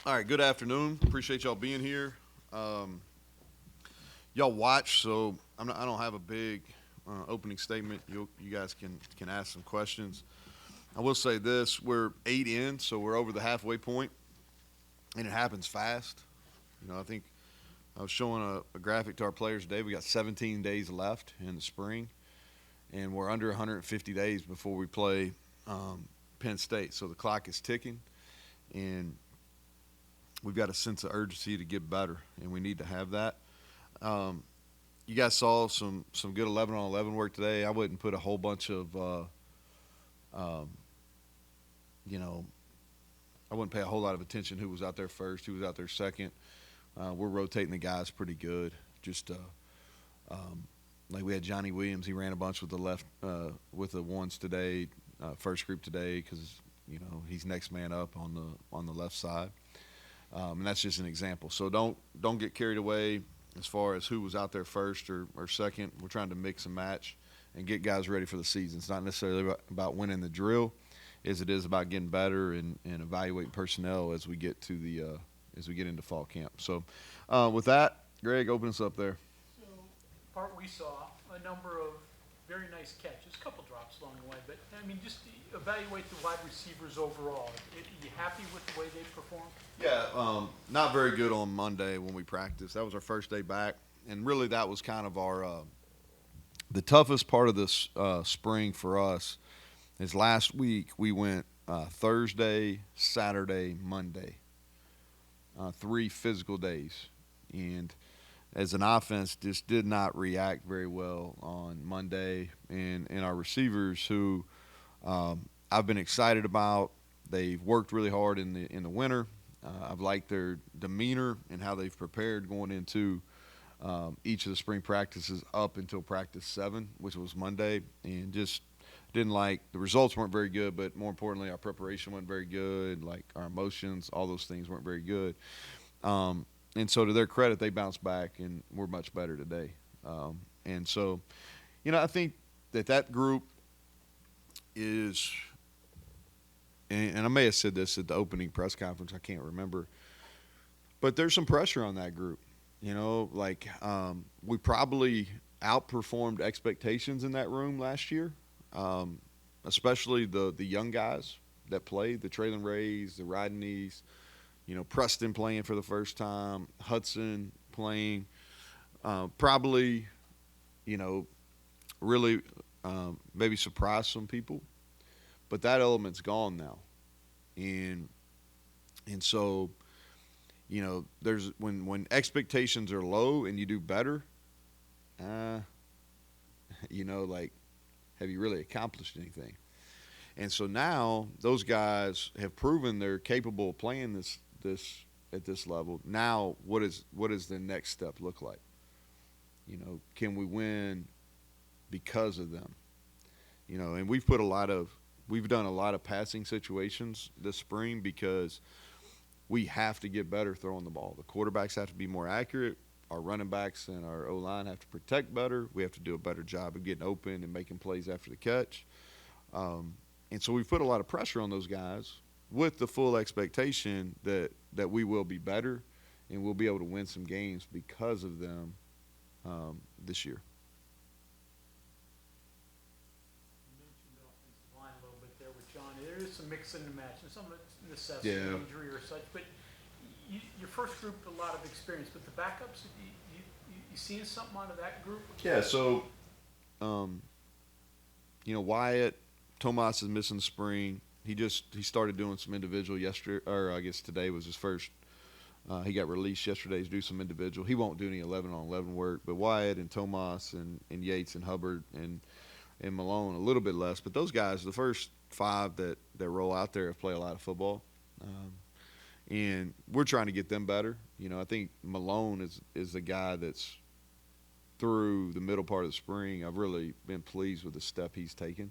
All right, good afternoon. Appreciate y'all being here. Um, y'all watch, so I don't have a big opening statement. You guys can ask some questions. I will say this: we're 8 in, so we're over the halfway point, and it happens fast. I think I was showing a graphic to our players today. We got 17 days left in the spring, and we're under 150 days before we play Penn State. So the clock is ticking, and we've got a sense of urgency to get better, and we need to have that. Um, you guys saw some good 11 on 11 work today. I wouldn't put a whole bunch of um, you know I wouldn't pay a whole lot of attention who was out there first, who was out there second. We're rotating the guys pretty good. Just um, like we had Johnny Williams, he ran a bunch with the left with the ones today, first group today because he's next man up on the left side. And that's just an example. So don't get carried away as far as who was out there first or second. We're trying to mix and match and get guys ready for the season. It's not necessarily about winning the drill, as it is about getting better and evaluating personnel as we get to the as we get into fall camp. So with that, Greg, open us up there. So, part we saw a number of very nice catches, a couple drops along the way, but I mean, just evaluate the wide receivers overall. Are you happy with the way they performed? Yeah, not very good on Monday when we practiced. That was our first day back, and really that was kind of our the toughest part of this spring for us. Is last week we went Thursday, Saturday, Monday, 3 physical days, and as an offense just did not react very well on Monday, and our receivers who I've been excited about. They've worked really hard in the winter. I've liked their demeanor and how they've prepared going into each of the spring practices up until practice 7, which was Monday, and just didn't like the results weren't very good, but more importantly, our preparation wasn't very good. Like our emotions, all those things weren't very good. And so, to their credit, they bounced back and we're much better today. And so, I think that group is, and I may have said this at the opening press conference, I can't remember, but there's some pressure on that group. We probably outperformed expectations in that room last year, especially the young guys that played, the Traylon Rays, the Rodneys, Preston playing for the first time, Hudson playing, probably, really maybe surprised some people, but that element's gone now, and so there's when expectations are low and you do better, like have you really accomplished anything? And so now those guys have proven they're capable of playing this at this level. Now what does the next step look like? Can we win because of them? And we've done a lot of passing situations this spring because we have to get better throwing the ball. The quarterbacks have to be more accurate. Our running backs and our O-line have to protect better. We have to do a better job of getting open and making plays after the catch. And so we've put a lot of pressure on those guys with the full expectation that we will be better and we'll be able to win some games because of them this year. You mentioned the offensive line a little bit there with Johnny. There is some mix and match, and some of it's necessity, Yeah. injury or such. But your first group, a lot of experience, but the backups, you seeing something out of that group? Yeah, so, Wyatt, Tomas is missing the spring. He started doing some individual yesterday, or I guess today was his first. He got released yesterday to do some individual. He won't do any 11 on 11 work, but Wyatt and Tomas and Yates and Hubbard and Malone a little bit less. But those guys, the first 5 that roll out there have played a lot of football, and we're trying to get them better. I think Malone is the guy that's through the middle part of the spring. I've really been pleased with the step he's taken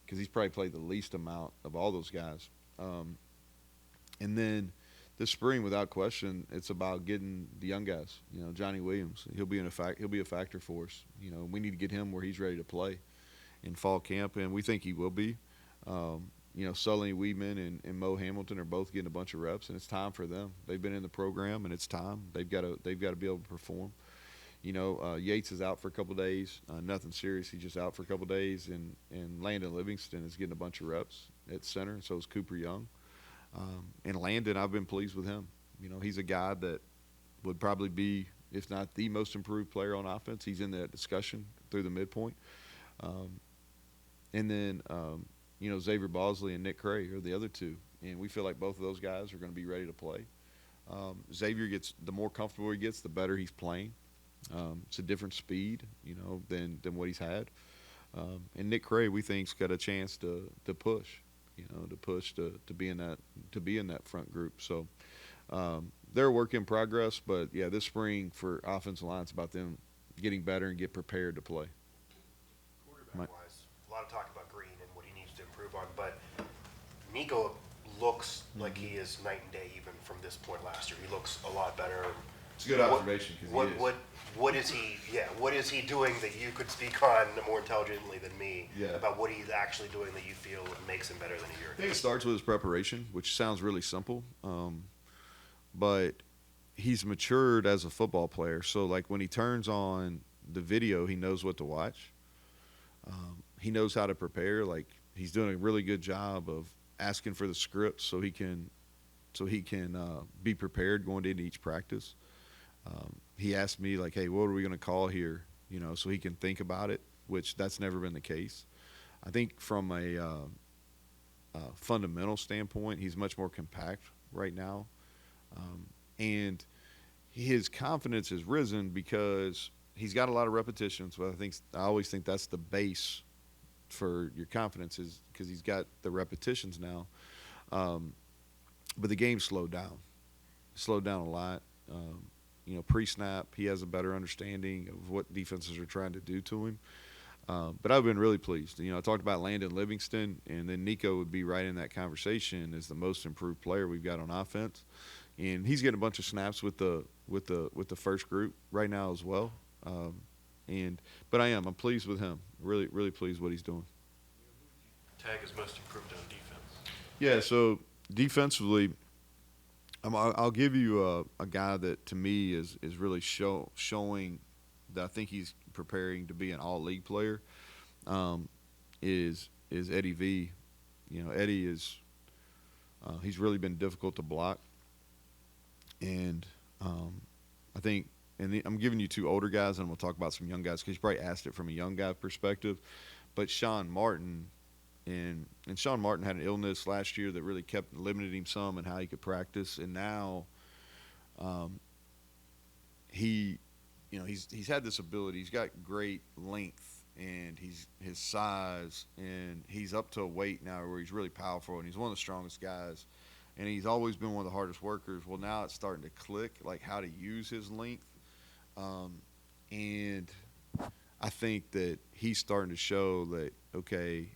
because he's probably played the least amount of all those guys. And then this spring, without question, it's about getting the young guys. Johnny Williams, he'll be a factor for us. We need to get him where he's ready to play in fall camp, and we think he will be. Sully Weedman and Mo Hamilton are both getting a bunch of reps, and it's time for them. They've been in the program, and it's time. They've got to be able to perform. Yates is out for a couple days. Nothing serious. He's just out for a couple days, and Landon Livingston is getting a bunch of reps at center, and so is Cooper Young. And Landon, I've been pleased with him. He's a guy that would probably be, if not the most improved player on offense. He's in that discussion through the midpoint. And then, Xavier Bosley and Nick Cray are the other two. And we feel like both of those guys are going to be ready to play. Xavier gets, the more comfortable he gets, the better he's playing. It's a different speed, than what he's had. And Nick Cray, we think's got a chance to push, to be in that front group. So they're a work in progress, but yeah, this spring for offensive line, it's about them getting better and get prepared to play. Quarterback-wise, a lot of talk about Green and what he needs to improve on, but Nico looks like he is night and day even from this point last year. He looks a lot better. It's a good observation because What is he? Yeah, what is he doing that you could speak on more intelligently than me about what he's actually doing that you feel makes him better than a year ago? I think it starts with his preparation, which sounds really simple, but he's matured as a football player. So, like, when he turns on the video, he knows what to watch. He knows how to prepare. Like, he's doing a really good job of asking for the script so he can be prepared going into each practice. He asked me, like, hey, what are we going to call here, so he can think about it, which that's never been the case. I think from a fundamental standpoint, he's much more compact right now. And his confidence has risen because he's got a lot of repetitions, but I always think that's the base for your confidence is because he's got the repetitions now. But the game slowed down. Slowed down a lot. Pre-snap, he has a better understanding of what defenses are trying to do to him. But I've been really pleased. I talked about Landon Livingston, and then Nico would be right in that conversation as the most improved player we've got on offense. And he's getting a bunch of snaps with the first group right now as well. But I'm pleased with him. Really, really pleased what he's doing. Tag is most improved on defense. Yeah. So defensively, I'll give you a guy that to me is really showing that I think he's preparing to be an all-league player. Is Eddie V. Eddie is he's really been difficult to block, and I think. And I'm giving you two older guys, and we'll talk about some young guys because you probably asked it from a young guy perspective. But Sean Martin, and Sean Martin had an illness last year that really kept limiting him some and how he could practice. And now, he's had this ability. He's got great length, and his size, and he's up to a weight now where he's really powerful, and he's one of the strongest guys. And he's always been one of the hardest workers. Well, now it's starting to click, like how to use his length. And I think that he's starting to show that, okay,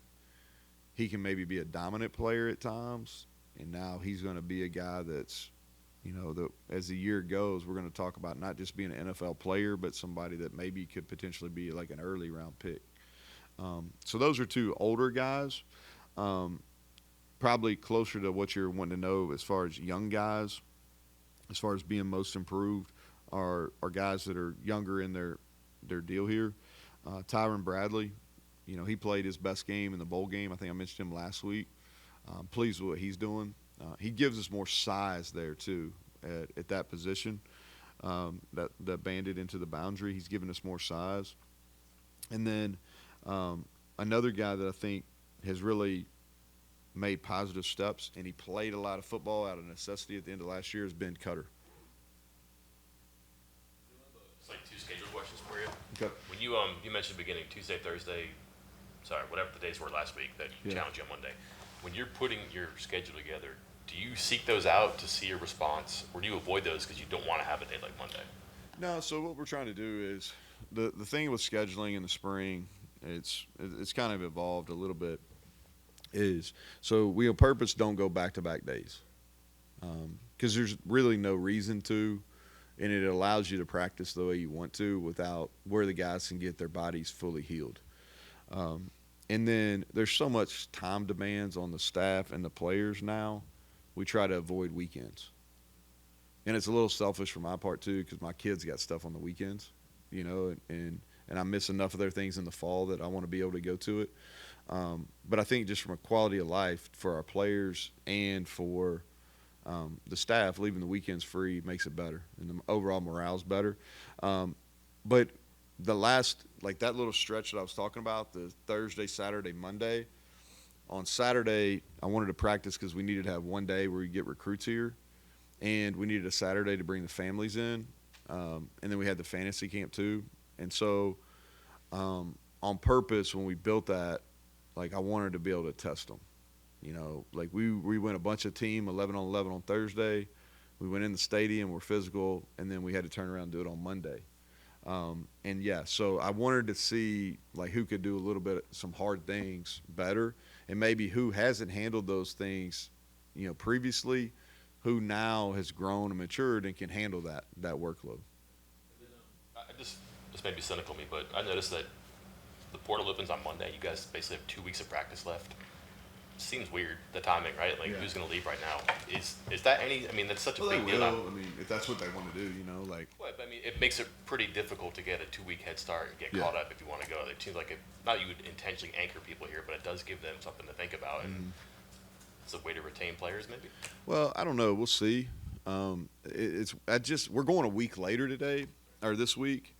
he can maybe be a dominant player at times, and now he's going to be a guy that's, as the year goes, we're going to talk about not just being an NFL player, but somebody that maybe could potentially be like an early round pick. So those are two older guys, probably closer to what you're wanting to know as far as young guys, as far as being most improved. Are guys that are younger in their deal here. Tyron Bradley, he played his best game in the bowl game. I think I mentioned him last week. I'm pleased with what he's doing. He gives us more size there too at that position. That banded into the boundary. He's giving us more size. And then another guy that I think has really made positive steps, and he played a lot of football out of necessity at the end of last year, is Ben Cutter. It's like two schedule questions for you. Okay. When you mentioned beginning Tuesday, Thursday, whatever the days were last week that you challenged you on Monday. When you're putting your schedule together, do you seek those out to see a response, or do you avoid those because you don't want to have a day like Monday? No. So what we're trying to do is the thing with scheduling in the spring, it's kind of evolved a little bit. So we on purpose don't go back-to-back days because there's really no reason to. And it allows you to practice the way you want to without where the guys can get their bodies fully healed. And then there's so much time demands on the staff and the players now. We try to avoid weekends. And it's a little selfish for my part too, because my kids got stuff on the weekends, and I miss enough of their things in the fall that I want to be able to go to it. But I think just from a quality of life for our players and for the staff, leaving the weekends free makes it better, and the overall morale's better. But the last, like that little stretch that I was talking about, the Thursday, Saturday, Monday. On Saturday, I wanted to practice because we needed to have one day where we get recruits here, and we needed a Saturday to bring the families in, and then we had the fantasy camp too. And so, on purpose, when we built that, like I wanted to be able to test them. Like we went a bunch of team 11 on 11 on Thursday. We went in the stadium, we're physical, and then we had to turn around and do it on Monday. And yeah, so I wanted to see like who could do a little bit some hard things better, and maybe who hasn't handled those things, previously, who now has grown and matured and can handle that workload. This may be cynical of me, but I noticed that the portal opens on Monday. You guys basically have 2 weeks of practice left. Seems weird, the timing, right? Like, Yeah. who's going to leave right now? Is that any? I mean, that's such a Well, they big deal. will. I mean, if that's what they want to do, like. Well, I mean, it makes it pretty difficult to get a 2 week head start and get Yeah. caught up if you want to go. It seems like not you would intentionally anchor people here, but it does give them something to think about, and it's a way to retain players, maybe. Well, I don't know. We'll see. We're going a week later today, or this week,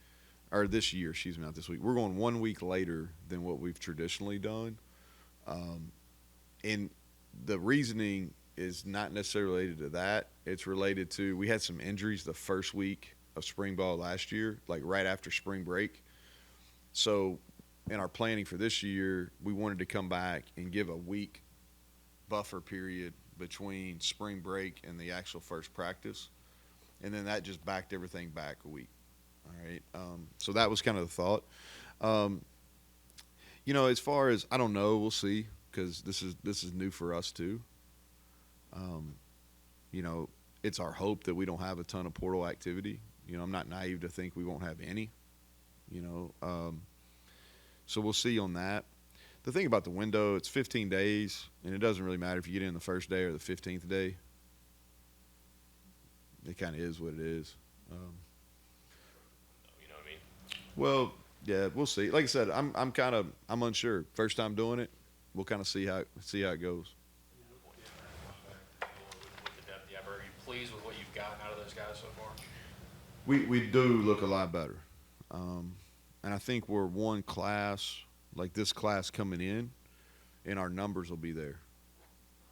or this year. Excuse me, not this week. We're going 1 week later than what we've traditionally done, and the reasoning is not necessarily related to that. It's related to we had some injuries the first week of spring ball last year, like right after spring break. So, in our planning for this year, we wanted to come back and give a week buffer period between spring break and the actual first practice, and then that just backed everything back a week. All right, so that was kind of the thought. As far as I don't know, we'll see, because this is new for us too. It's our hope that we don't have a ton of portal activity. I'm not naive to think we won't have any. So we'll see on that. The thing about the window, it's 15 days, and it doesn't really matter if you get in the first day or the 15th day. It kind of is what it is. You know what I mean? Well, yeah, we'll see. Like I said, I'm unsure. First time doing it, we'll kind of see how it goes. With the depth you have, are you pleased with what you've gotten out of those guys so far? We do look a lot better, and I think we're one class, like this class coming in, and our numbers will be there.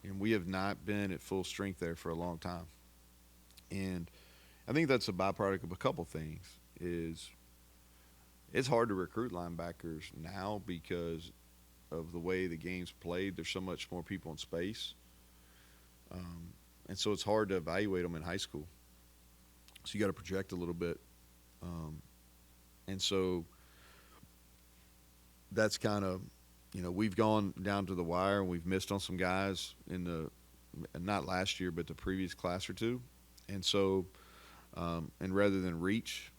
And we have not been at full strength there for a long time. And I think that's a byproduct of a couple things. It's hard to recruit linebackers now because of the way the game's played. There's so much more people in space. And so it's hard to evaluate them in high school. So you got to project a little bit. And so that's kind of, we've gone down to the wire and we've missed on some guys not last year, but the previous class or two. And so, and rather than reach,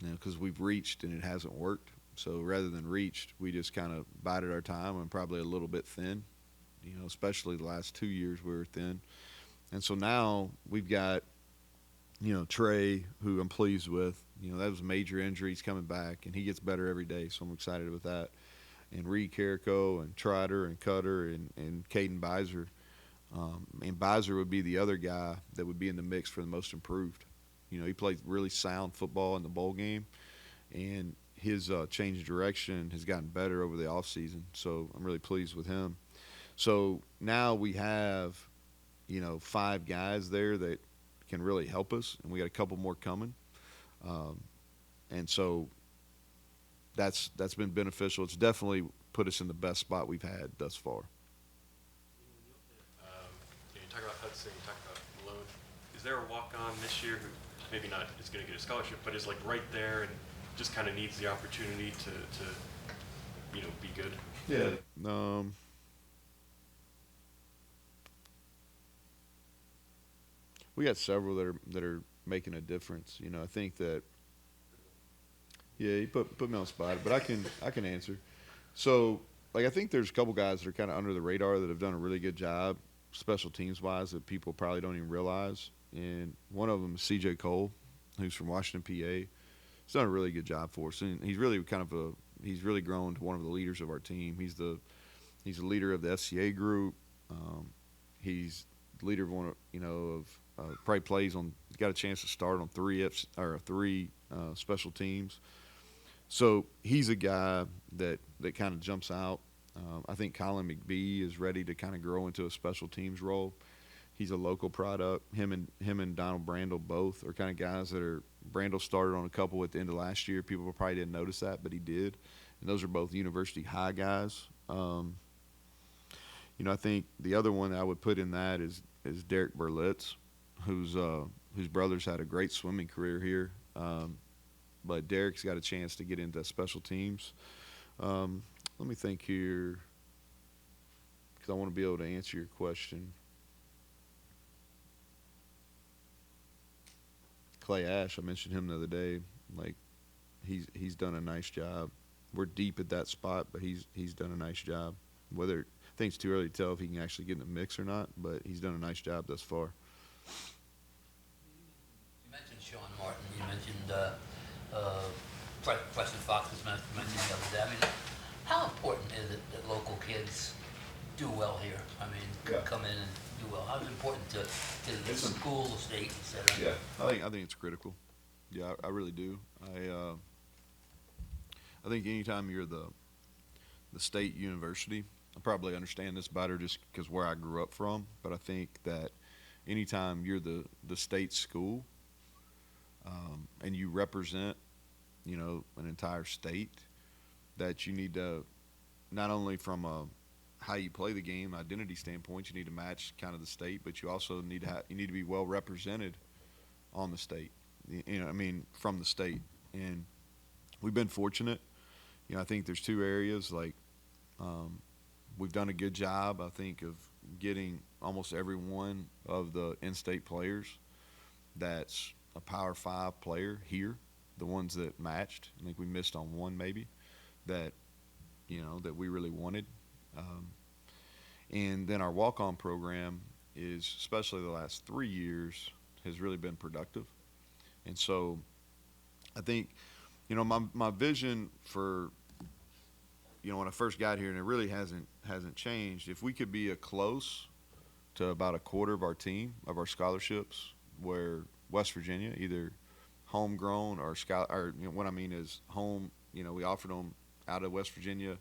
because we've reached and it hasn't worked. So rather than reached, we just kind of bided our time and probably a little bit thin, especially the last 2 years we were thin. And so now we've got, Trey, who I'm pleased with. That was a major injury. He's coming back, and he gets better every day, so I'm excited with that. And Reed Carrico and Trotter and Cutter and Caden Beiser. And Beiser would be the other guy that would be in the mix for the most improved. He played really sound football in the bowl game, and his change of direction has gotten better over the offseason, so I'm really pleased with him. So now we have, 5 guys there that can really help us, and we got a couple more coming. And so that's been beneficial. It's definitely put us in the best spot we've had thus far. You talk about Hudson, you talk about Malone. Is there a walk-on this year who maybe not is going to get a scholarship, but is like right there and just kind of needs the opportunity to be good? Yeah. We got several that are making a difference. I think that. Yeah, you put me on the spot, but I can answer. So, like, I think there's a couple guys that are kind of under the radar that have done a really good job, special teams wise, that people probably don't even realize. And one of them is C.J. Cole, who's from Washington, PA. He's done a really good job for us, and he's really he's really grown to one of the leaders of our team. He's the leader of the FCA group. He's the leader of one of probably plays on. Got a chance to start on three special teams. So he's a guy that kind of jumps out. I think Colin McBee is ready to kind of grow into a special teams role. He's a local product. Him and Donald Brandel both are kind of guys that are. Brandel started on a couple at the end of last year. People probably didn't notice that, but he did. And those are both University High guys. I think the other one I would put in that is Derek Berlitz, whose brothers had a great swimming career here. But Derek's got a chance to get into special teams. Let me think here, because I want to be able to answer your question. Clay Ash, I mentioned him the other day. Like, he's done a nice job. We're deep at that spot, but he's done a nice job. I think it's too early to tell if he can actually get in the mix or not, but he's done a nice job thus far. You mentioned Sean Martin. You mentioned Preston Fox was mentioned the other day. I mean, how important is it that local kids do well here? I mean, come in and do well. How important to the school, the state, et cetera? Yeah, I think it's critical. Yeah, I really do. I think anytime you're the state university, I probably understand this better just because where I grew up from, but I think that anytime you're the state school and you represent, an entire state, that you need to, not only from how you play the game, identity standpoint, you need to match kind of the state, but you also need to be well represented on the state. From the state. And we've been fortunate. I think there's two areas. Like, we've done a good job, I think, of getting almost every one of the in-state players that's a Power 5 player here, the ones that matched. I think we missed on one maybe that we really wanted. And then our walk-on program is, especially the last 3 years, has really been productive. And so I think, my vision for, when I first got here, and it really hasn't changed, if we could be close to about a quarter of our team, of our scholarships, where West Virginia, either homegrown or what I mean is home, we offered them out of West Virginia,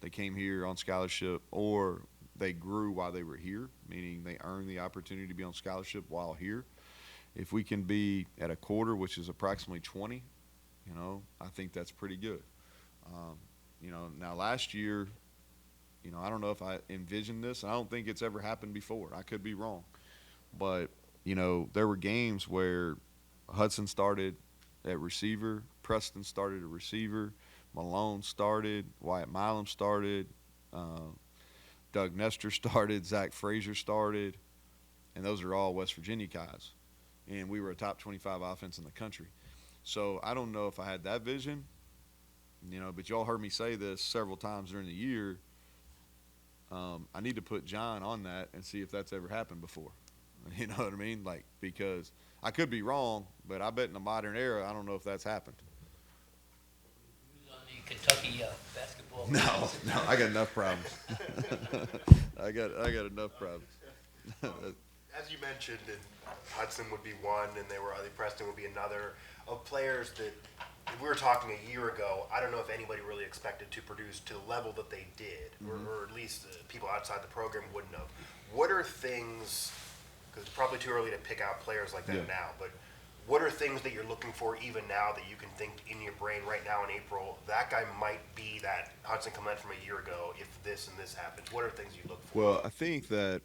they came here on scholarship, or they grew while they were here, meaning they earned the opportunity to be on scholarship while here. If we can be at a quarter, which is approximately 20, I think that's pretty good. Now last year, I don't know if I envisioned this. I don't think it's ever happened before. I could be wrong. But, there were games where Hudson started at receiver, Preston started at receiver, Malone started, Wyatt Milam started, Doug Nestor started, Zach Frazier started, and those are all West Virginia guys. And we were a top 25 offense in the country. So I don't know if I had that vision, but y'all heard me say this several times during the year. I need to put John on that and see if that's ever happened before. You know what I mean? Like, because I could be wrong, but I bet in the modern era, I don't know if that's happened. Who's on the Kentucky basketball? No, I got enough problems. I got enough problems. As you mentioned, and Hudson would be one, and Preston would be another, of players that, if we were talking a year ago, I don't know if anybody really expected to produce to the level that they did, or at least people outside the program wouldn't have. What are things, because it's probably too early to pick out players like that now, but what are things that you're looking for even now that you can think in your brain right now in April, that guy might be that Hudson Clement from a year ago if this and this happens? What are things you look for? Well, I think that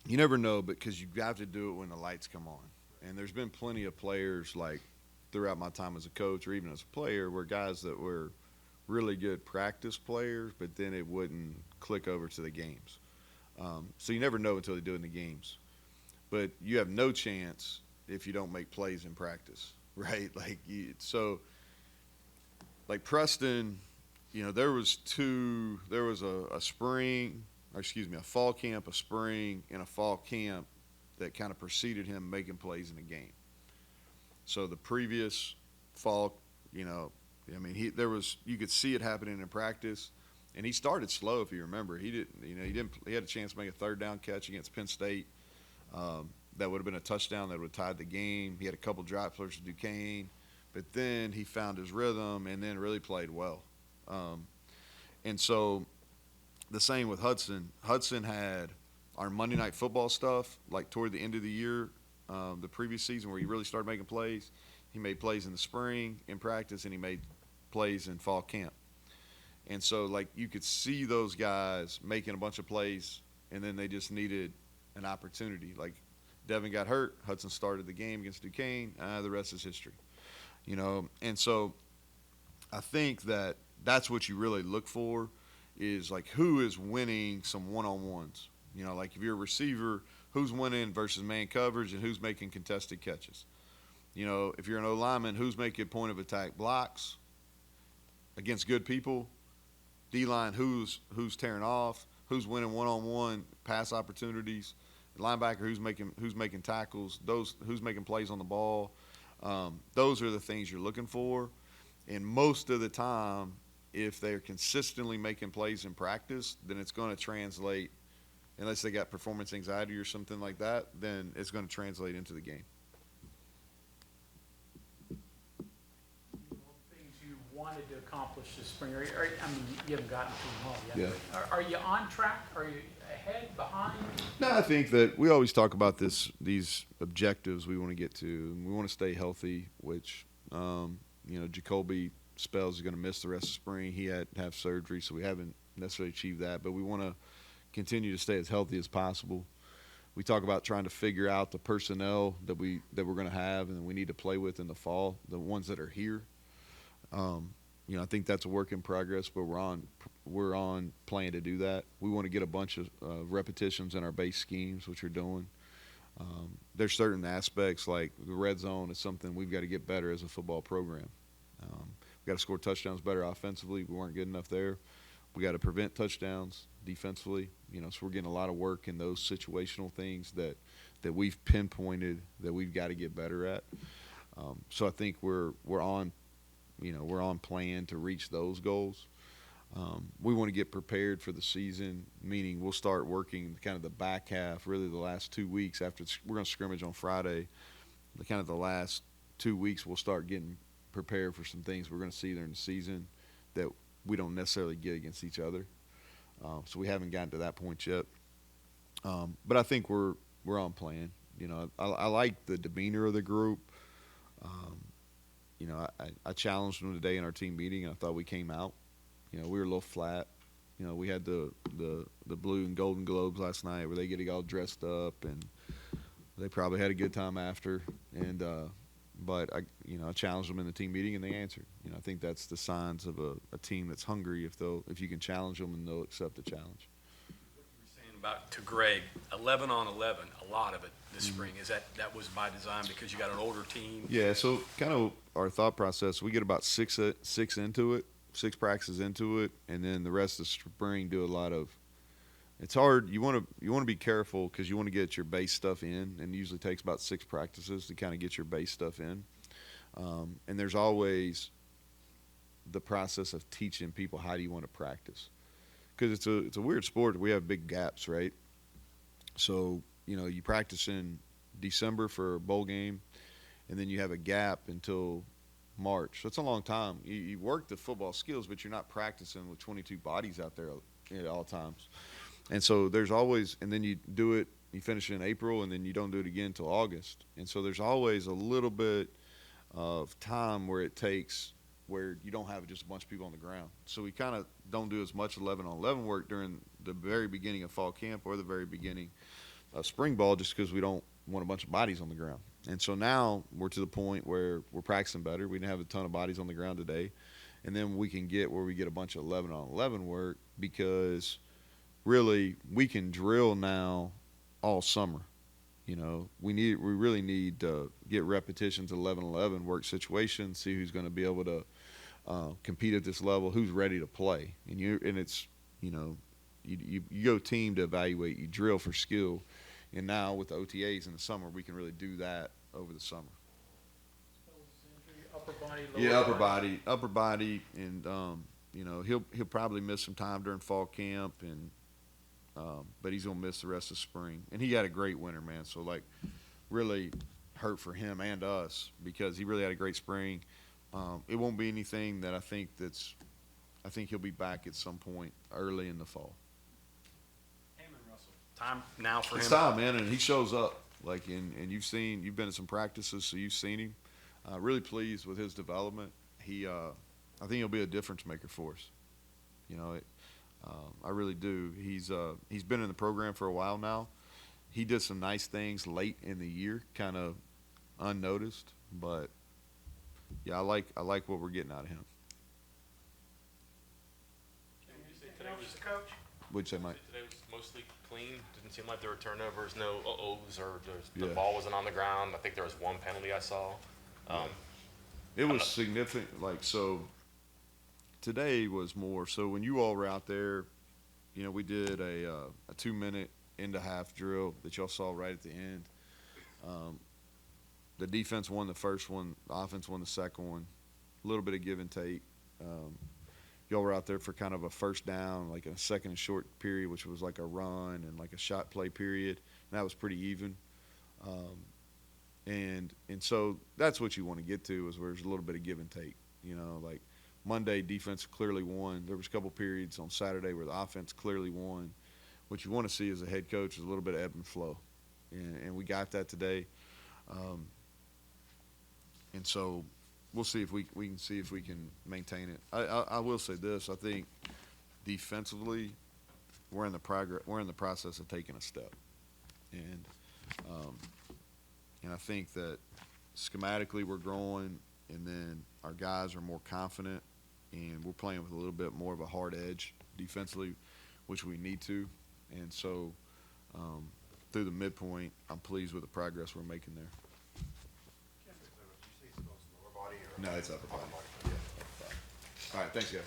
you never know, because you have to do it when the lights come on. And there's been plenty of players, like, throughout my time as a coach or even as a player, were guys that were really good practice players, but then it wouldn't click over to the games. So you never know until they do it in the games. But you have no chance if you don't make plays in practice, right? Like Preston, there was a spring, or excuse me, a fall camp, a spring, and a fall camp that kind of preceded him making plays in the game. So the previous fall, you could see it happening in practice, and he started slow. If you remember, he had a chance to make a third down catch against Penn State. That would have been a touchdown that would have tied the game. He had a couple drop plays to Duquesne, but then he found his rhythm and then really played well. And so the same with Hudson. Hudson had our Monday Night Football stuff, like toward the end of the year, the previous season, where he really started making plays. He made plays in the spring in practice, and he made plays in fall camp. And so, like, you could see those guys making a bunch of plays, and then they just needed an opportunity. Like, Devin got hurt. Hudson started the game against Duquesne. The rest is history. And so I think that's what you really look for is, like, who is winning some one-on-ones. Like if you're a receiver, who's winning versus man coverage and who's making contested catches. If you're an O-lineman, who's making point of attack blocks against good people. D-line, who's tearing off, who's winning one-on-one pass opportunities. Linebacker, who's making tackles, who's making plays on the ball. Those are the things you're looking for. And most of the time, if they're consistently making plays in practice, then it's going to translate. Unless they got performance anxiety or something like that, then it's going to translate into the game. Things you wanted to accomplish this spring, you haven't gotten to them all yet. Yeah. Are you on track? Are you ahead, behind? No, I think that we always talk about these objectives we want to get to. We want to stay healthy, which, Jacoby Spells is going to miss the rest of spring. He had to have surgery, so we haven't necessarily achieved that. But we want to continue to stay as healthy as possible. We talk about trying to figure out the personnel that we're going to have and that we need to play with in the fall, the ones that are here. I think that's a work in progress, but we're on plan to do that. We want to get a bunch of repetitions in our base schemes, which we're doing. There's certain aspects like the red zone is something we've got to get better as a football program. We've got to score touchdowns better offensively. We weren't good enough there. We got to prevent touchdowns defensively. So we're getting a lot of work in those situational things that we've pinpointed that we've got to get better at. So I think we're on plan to reach those goals. We want to get prepared for the season, meaning we'll start working kind of the back half, really the last 2 weeks after we're going to scrimmage on Friday. The last 2 weeks we'll start getting prepared for some things we're going to see during the season that we don't necessarily get against each other. So we haven't gotten to that point yet. But I think we're on plan. I like the demeanor of the group. I challenged them today in our team meeting, and I thought we came out. We were a little flat. We had the blue and golden globes last night where they get all dressed up, and they probably had a good time after. And but I challenged them in the team meeting, and they answered. I think that's the signs of a team that's hungry if you can challenge them and they'll accept the challenge. What you were saying about to Greg, 11 on 11, a lot of it this spring. Is that was by design because you got an older team? Yeah, so kind of our thought process, we get about six into it, 6 practices into it, and then the rest of the spring do a lot of. It's hard. You want to be careful because you want to get your base stuff in, and it usually takes about 6 practices to kind of get your base stuff in. And there's always the process of teaching people how do you want to practice, because it's a weird sport. We have big gaps, right? So you practice in December for a bowl game, and then you have a gap until March. So it's a long time. You work the football skills, but you're not practicing with 22 bodies out there at all times. And so there's always, and then you do it, you finish it in April, and then you don't do it again until August. And so there's always a little bit of time where you don't have just a bunch of people on the ground. So we kind of don't do as much 11-on-11 work during the very beginning of fall camp or the very beginning of spring ball, just because we don't want a bunch of bodies on the ground. And so now we're to the point where we're practicing better. We didn't have a ton of bodies on the ground today. And then we can get where we get a bunch of 11-on-11 work, because really we can drill now all summer. We really need to get repetitions of 11-11 work situations, see who's going to be able to compete at this level, who's ready to play, and it's you go team to evaluate, you drill for skill, and now with the OTAs in the summer, we can really do that over the summer. Upper body, Yeah, lower body. upper body, and he'll probably miss some time during fall camp, and but he's gonna miss the rest of spring. And he had a great winter, man. So like, really hurt for him and us because he really had a great spring. It won't be anything that I think he'll be back at some point early in the fall. Time now for him. It's time, man, and he shows up. Like, and you've been to some practices, so you've seen him. Really pleased with his development. I think he'll be a difference maker for us. I really do. He's been in the program for a while now. He did some nice things late in the year, kind of unnoticed, but yeah, I like what we're getting out of him. Coach? Would you say, Mike? Today was mostly clean. Didn't seem like there were turnovers, no uh-ohs, or the Yeah. ball wasn't on the ground. I think there was one penalty I saw. It was significant. Like, so today was more. So when you all were out there, we did a 2-minute end of half drill that y'all saw right at the end. The defense won the first one. The offense won the second one. A little bit of give and take. Y'all were out there for kind of a first down, like a second and short period, which was like a run and like a shot play period. And that was pretty even. And so that's what you want to get to, is where there's a little bit of give and take. Like Monday, defense clearly won. There was a couple periods on Saturday where the offense clearly won. What you want to see as a head coach is a little bit of ebb and flow, and we got that today. And so we'll see if we can see if we can maintain it. I will say this: I think defensively, we're in the process of taking a step, and I think that schematically we're growing, and then our guys are more confident, and we're playing with a little bit more of a hard edge defensively, which we need to. And so through the midpoint, I'm pleased with the progress we're making there. Did you say it's lower body or No, it's upper body. Yeah, upper body. All right, thanks, guys.